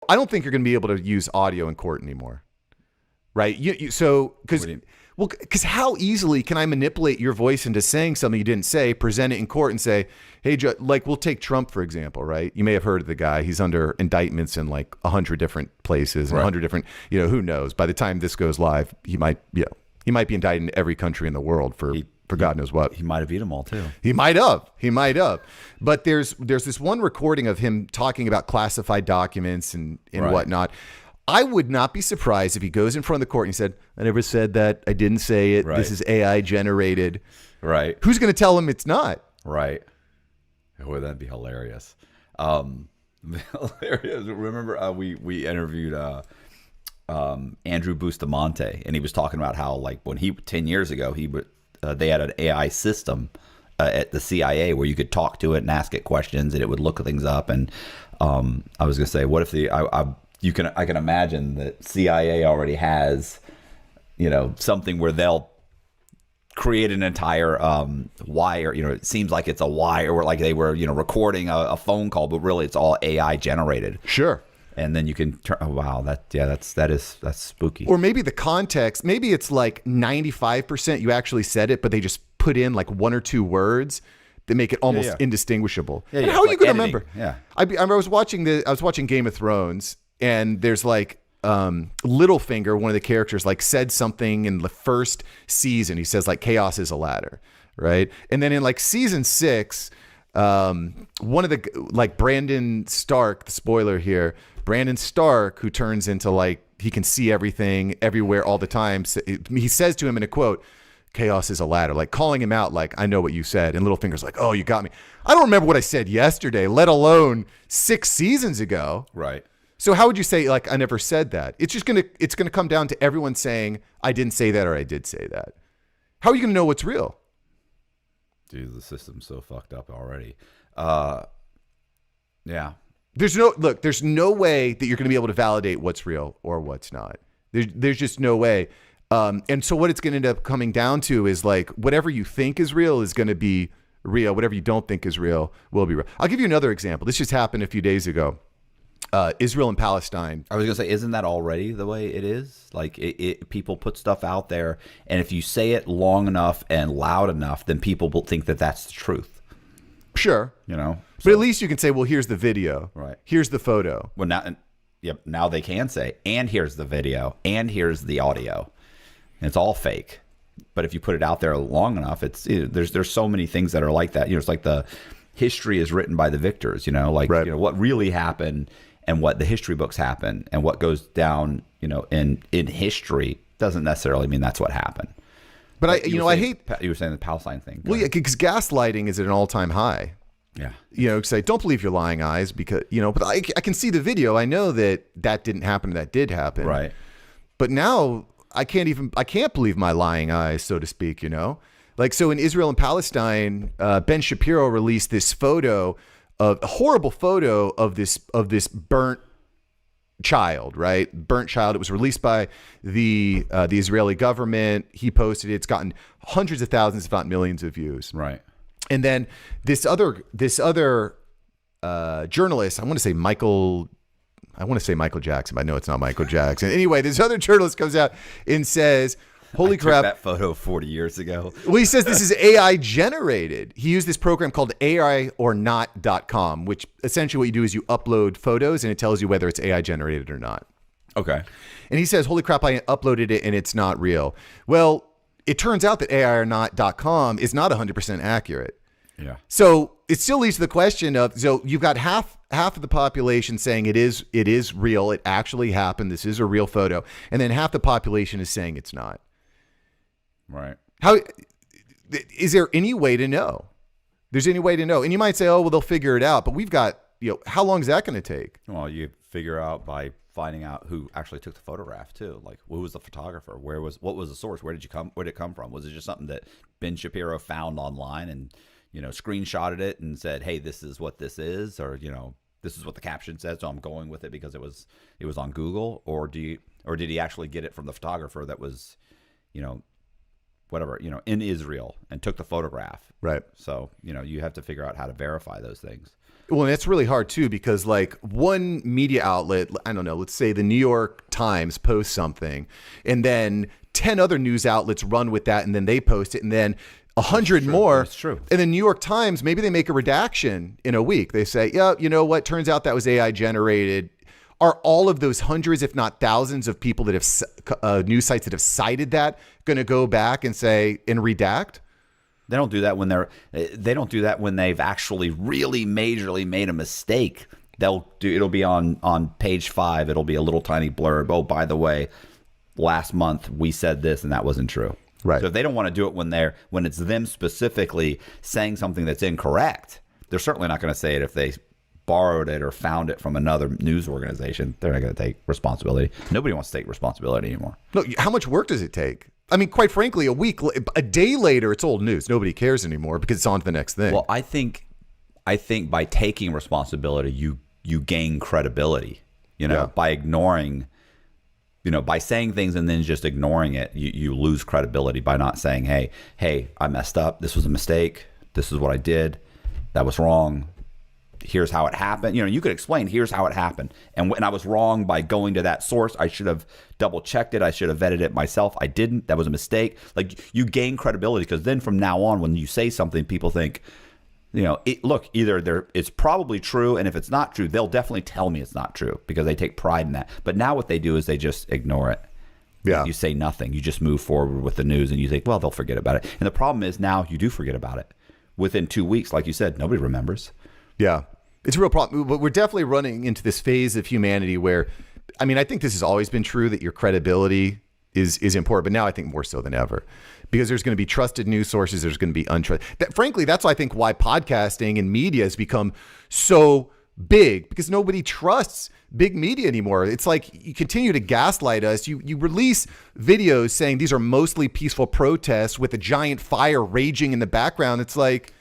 I don't think you're going to be able to use audio in court anymore, right? Because how easily can I manipulate your voice into saying something you didn't say, present it in court, and say, hey, like we'll take Trump for example, right? You may have heard of the guy. He's under indictments in like 100 different places and 100 different, who knows? By the time this goes live, he might be indicted in every country in the world for God knows what. He might have beat them all too. He might have. But there's this one recording of him talking about classified documents and whatnot. I would not be surprised if he goes in front of the court and he said, I never said that. I didn't say it. Right. This is AI generated. Right. Who's going to tell him it's not? Right. Oh, that'd be hilarious. Hilarious. Remember we interviewed Andrew Bustamante, and he was talking about how like when 10 years ago, they had an AI system at the CIA where you could talk to it and ask it questions and it would look things up. And I was going to say, what if I can imagine that CIA already has, something where they'll create an entire wire. It seems like it's a wire where like they were, recording a phone call, but really it's all AI generated. Sure. And then you can turn. Oh, wow, that's spooky. Or maybe the context. Maybe it's like 95% you actually said it, but they just put in like one or two words that make it almost indistinguishable. Yeah, and how are you going to remember? Yeah. I was watching Game of Thrones. And there's like Littlefinger, one of the characters, like said something in the first season. He says like chaos is a ladder, right? And then in like season 6, one of the like Brandon Stark, the spoiler here, Brandon Stark, who turns into like he can see everything everywhere all the time. He says to him in a quote, chaos is a ladder, like calling him out, like, I know what you said. And Littlefinger's like, oh, you got me. I don't remember what I said yesterday, let alone 6 seasons ago. Right. So how would you say, like, I never said that? It's going to come down to everyone saying, I didn't say that or I did say that. How are you going to know what's real? Dude, the system's so fucked up already. Yeah. There's no way that you're going to be able to validate what's real or what's not. There's just no way. And so what it's going to end up coming down to is like whatever you think is real is going to be real. Whatever you don't think is real will be real. I'll give you another example. This just happened a few days ago. Israel and Palestine. I was gonna say, isn't that already the way it is? Like, people put stuff out there, and if you say it long enough and loud enough, then people will think that that's the truth. Sure, So, but at least you can say, "Well, here's the video. Right. Here's the photo." Well, now they can say, "And here's the video, and here's the audio." And it's all fake. But if you put it out there long enough, there's so many things that are like that. It's like the history is written by the victors. Right. What really happened. And what the history books happen and what goes down, in history doesn't necessarily mean that's what happened. But I hate. You were saying the Palestine thing. Well, yeah, because gaslighting is at an all-time high. Yeah. Say, don't believe your lying eyes because, but I can see the video. I know that didn't happen. That did happen. Right. But now I can't believe my lying eyes, so to speak, Like, so in Israel and Palestine, Ben Shapiro released this photo, a horrible photo of this burnt child, right? Burnt child. It was released by the Israeli government. He posted it. It's gotten hundreds of thousands, if not millions of views. Right. And then this other journalist, I want to say Michael Jackson, but I know it's not Michael Jackson. Anyway, this other journalist comes out and says, holy crap. Took that photo 40 years ago. Well, he says this is AI generated. He used this program called AIorNot.com, which essentially what you do is you upload photos and it tells you whether it's AI generated or not. Okay. And he says, holy crap, I uploaded it and it's not real. Well, it turns out that AIorNot.com is not 100% accurate. Yeah. So it still leads to the question of, so you've got half of the population saying it is real. It actually happened. This is a real photo. And then half the population is saying it's not. Right. How is there any way to know? There's any way to know. And you might say, oh, well, they'll figure it out. But we've got, how long is that going to take? Well, you figure out by finding out who actually took the photograph too. Like, who was the photographer? What was the source? Where did it come from? Was it just something that Ben Shapiro found online and, screenshotted it and said, hey, this is what this is, or, this is what the caption said, so I'm going with it because it was on Google, or did he actually get it from the photographer that was, whatever, in Israel and took the photograph. Right. So, you have to figure out how to verify those things. Well, and it's really hard too, because like one media outlet, I don't know, let's say the New York Times posts something, and then 10 other news outlets run with that, and then they post it, and then 100 more. That's true. And the New York Times, maybe they make a redaction in a week. They say, yeah, you know what? Turns out that was AI generated. Are all of those hundreds, if not thousands of people that have news sites that have cited that going to go back and say, and redact? They don't do that they don't do that when they've actually really majorly made a mistake. It'll be on page 5. It'll be a little tiny blurb. Oh, by the way, last month we said this and that wasn't true. Right. So if they don't want to do it when it's them specifically saying something that's incorrect, they're certainly not going to say it if they borrowed it or found it from another news organization. They're not going to take responsibility. Nobody wants to take responsibility anymore. No, how much work does it take? I mean, quite frankly, a day later, it's old news. Nobody cares anymore because it's on to the next thing. Well, I think by taking responsibility, you gain credibility. By ignoring, by saying things and then just ignoring it, you lose credibility by not saying, hey, I messed up. This was a mistake. This is what I did. That was wrong. Here's how it happened. You could explain, here's how it happened. And when I was wrong by going to that source, I should have double checked it. I should have vetted it myself. I didn't. That was a mistake. Like, you gain credibility because then from now on, when you say something, people think, look, either it's probably true. And if it's not true, they'll definitely tell me it's not true because they take pride in that. But now what they do is they just ignore it. Yeah. You say nothing. You just move forward with the news and you think, well, they'll forget about it. And the problem is now you do forget about it. Within 2 weeks, like you said, nobody remembers. Yeah. It's a real problem, but we're definitely running into this phase of humanity where, I mean, I think this has always been true that your credibility is important, but now I think more so than ever, because there's going to be trusted news sources. There's going to be untrusted. Frankly, that's I think why podcasting and media has become so big, because nobody trusts big media anymore. It's like you continue to gaslight us. You release videos saying these are mostly peaceful protests with a giant fire raging in the background. It's like,